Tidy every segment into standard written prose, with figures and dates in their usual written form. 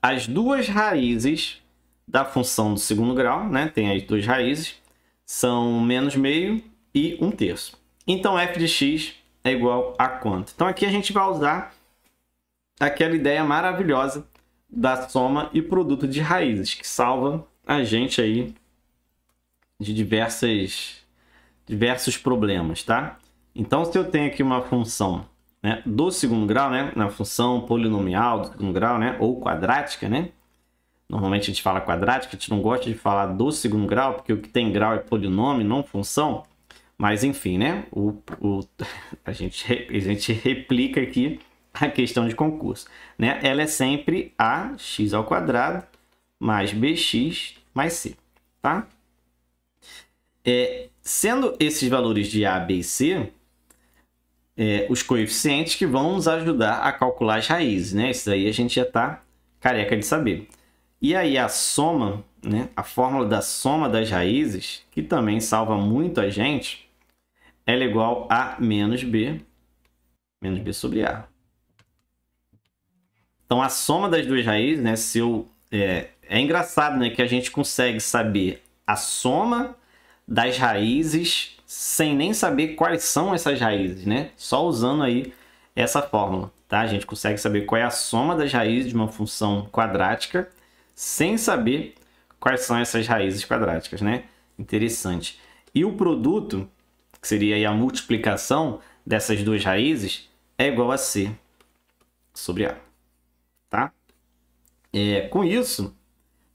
as duas raízes da função do segundo grau, né? Tem as duas raízes, são menos meio e 1/3. Então, f de x é igual a quanto? Então, aqui a gente vai usar aquela ideia maravilhosa da soma e produto de raízes, que salva a gente aí de diversos problemas, tá? Então, se eu tenho aqui uma função, né, do segundo grau, né, na função polinomial do segundo grau, né, ou quadrática, né? Normalmente a gente fala quadrática, a gente não gosta de falar do segundo grau, porque o que tem grau é polinômio, não função. Mas, enfim, né? A gente replica aqui a questão de concurso, né? Ela é sempre ax² mais bx mais c, tá? Sendo esses valores de a, b e c, os coeficientes que vão nos ajudar a calcular as raízes, né? Isso aí a gente já está careca de saber. E aí a soma, né? A fórmula da soma das raízes, que também salva muito a gente, ela é igual a menos b sobre a. Então, a soma das duas raízes, né? É engraçado, né? Que a gente consegue saber a soma das raízes sem nem saber quais são essas raízes, né? Só usando aí essa fórmula, tá? A gente consegue saber qual é a soma das raízes de uma função quadrática sem saber quais são essas raízes quadráticas, né? Interessante. E o produto, que seria aí a multiplicação dessas duas raízes, é igual a c sobre a, tá? Com isso,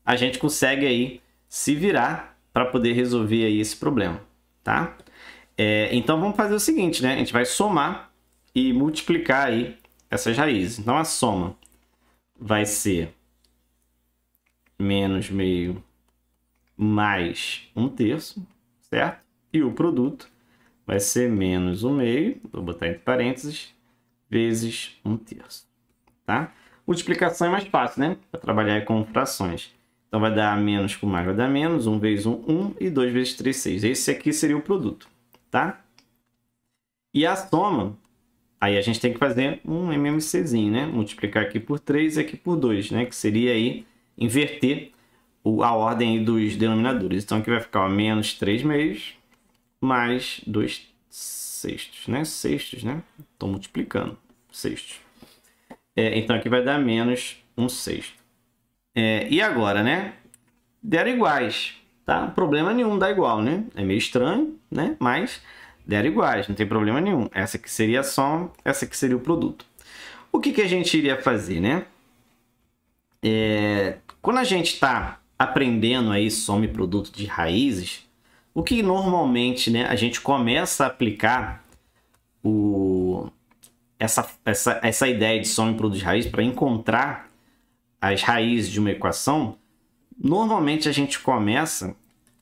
a gente consegue aí se virar para poder resolver aí esse problema, tá? Então, vamos fazer o seguinte, né? A gente vai somar e multiplicar aí essas raízes. Então, a soma vai ser menos meio mais 1/3, certo? E o produto vai ser menos 1/2, vou botar entre parênteses, vezes 1/3, tá? Multiplicação é mais fácil, né? Para trabalhar com frações. Então, vai dar menos com mais, vai dar menos. 1 vezes 1, 1. E 2 vezes 3, 6. Esse aqui seria o produto, tá? E a soma, aí a gente tem que fazer um MMCzinho, né? Multiplicar aqui por 3 e aqui por 2, né? Que seria aí inverter a ordem aí dos denominadores. Então, aqui vai ficar menos 3/2 mais 2/6, né? Sextos, né? Estou multiplicando. Sextos. Então, aqui vai dar menos 1/6. E agora, né? Deram iguais, tá? Problema nenhum dar igual, né? É meio estranho, né? Mas deram iguais, não tem problema nenhum. Essa aqui seria a soma, essa aqui seria o produto. O que a gente iria fazer, né? Quando a gente está aprendendo aí soma e produto de raízes, o que normalmente, né, a gente começa a aplicar essa ideia de soma e produto de raízes para encontrar as raízes de uma equação, normalmente a gente começa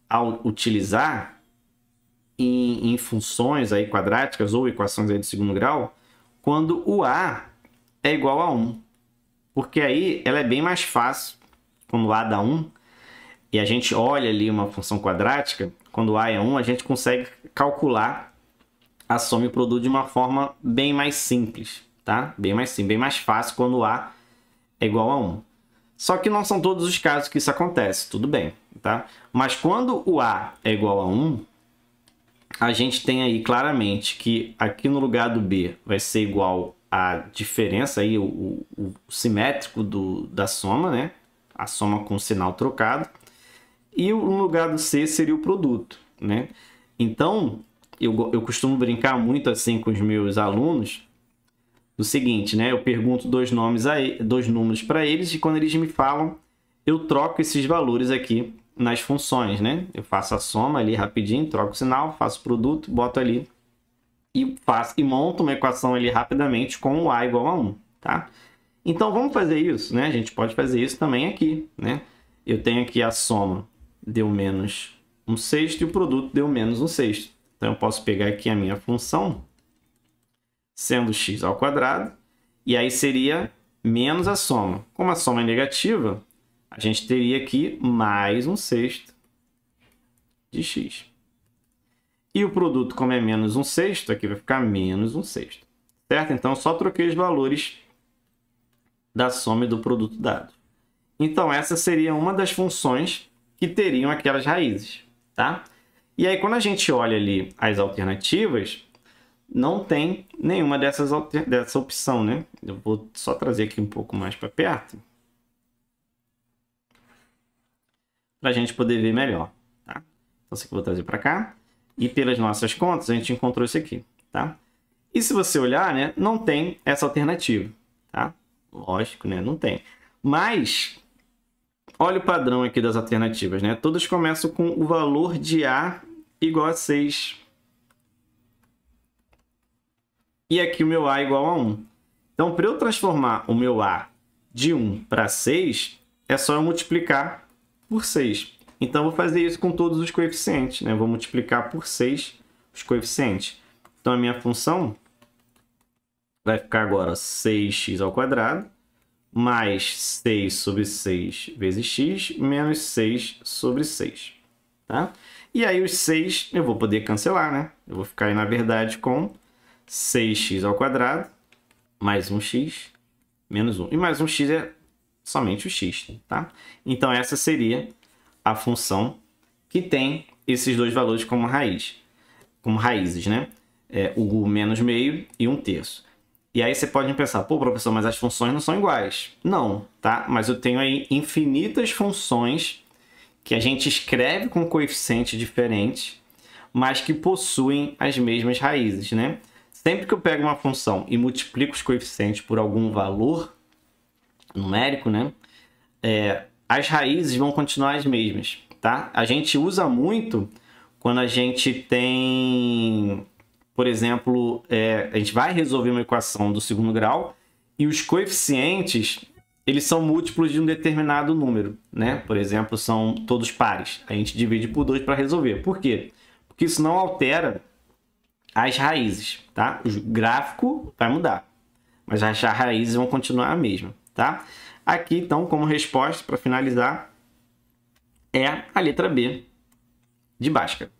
a utilizar em funções aí quadráticas ou equações aí do segundo grau, quando o a é igual a 1. Porque aí ela é bem mais fácil, quando o a dá 1, e a gente olha ali uma função quadrática, quando o a é 1, a gente consegue calcular a soma e o produto de uma forma bem mais simples, tá? Bem mais simples, bem mais fácil quando o a é igual a 1. Só que não são todos os casos que isso acontece, tudo bem, tá? Mas quando o a é igual a 1, a gente tem aí claramente que aqui no lugar do b vai ser igual a diferença, aí, o simétrico da soma, né? A soma com sinal trocado. E no lugar do c seria o produto, né? Então, eu costumo brincar muito assim com os meus alunos, o seguinte, né? Eu pergunto dois números para eles e quando eles me falam, eu troco esses valores aqui nas funções, né? Eu faço a soma ali rapidinho, troco o sinal, faço o produto, boto ali e monto uma equação ali rapidamente com o a igual a 1, tá? Então, vamos fazer isso, né? A gente pode fazer isso também aqui, né? Eu tenho aqui a soma deu menos 1/6 e o produto deu menos 1/6. Então, eu posso pegar aqui a minha função, sendo x², e aí seria menos a soma. Como a soma é negativa, a gente teria aqui mais 1/6 de x. E o produto, como é menos 1/6, aqui vai ficar menos 1/6. Certo? Então, eu só troquei os valores da soma e do produto dado. Então, essa seria uma das funções que teriam aquelas raízes, tá? E aí, quando a gente olha ali as alternativas, não tem nenhuma dessa opção, né? Eu vou só trazer aqui um pouco mais para perto, para a gente poder ver melhor, tá? Então, isso aqui eu vou trazer para cá. E pelas nossas contas, a gente encontrou isso aqui, tá? E se você olhar, né, não tem essa alternativa, tá? Lógico, né? Não tem. Mas, olha o padrão aqui das alternativas, né? Todas começam com o valor de A igual a 6. E aqui o meu A igual a 1. Então, para eu transformar o meu A de 1 para 6, é só eu multiplicar por 6. Então, eu vou fazer isso com todos os coeficientes, né? Eu vou multiplicar por 6 os coeficientes. Então, a minha função vai ficar agora 6x² mais 6 sobre 6 vezes x menos 6 sobre 6. Tá? E aí, os 6 eu vou poder cancelar, né? Eu vou ficar aí, na verdade, com 6x² mais 1x menos 1. E mais 1x é somente o x, tá? Então, essa seria a função que tem esses dois valores como raízes, né? O menos meio e 1/3. E aí você pode pensar, pô, professor, mas as funções não são iguais. Não, tá? Mas eu tenho aí infinitas funções que a gente escreve com coeficientes diferentes, mas que possuem as mesmas raízes, né? Sempre que eu pego uma função e multiplico os coeficientes por algum valor numérico, né? As raízes vão continuar as mesmas, tá? A gente usa muito quando a gente tem, por exemplo, a gente vai resolver uma equação do segundo grau e os coeficientes, eles são múltiplos de um determinado número, né? Por exemplo, são todos pares. A gente divide por 2 para resolver. Por quê? Porque isso não altera as raízes, tá? O gráfico vai mudar, mas as raízes vão continuar a mesma, tá? Aqui, então, como resposta, para finalizar, é a letra B de Bhaskara.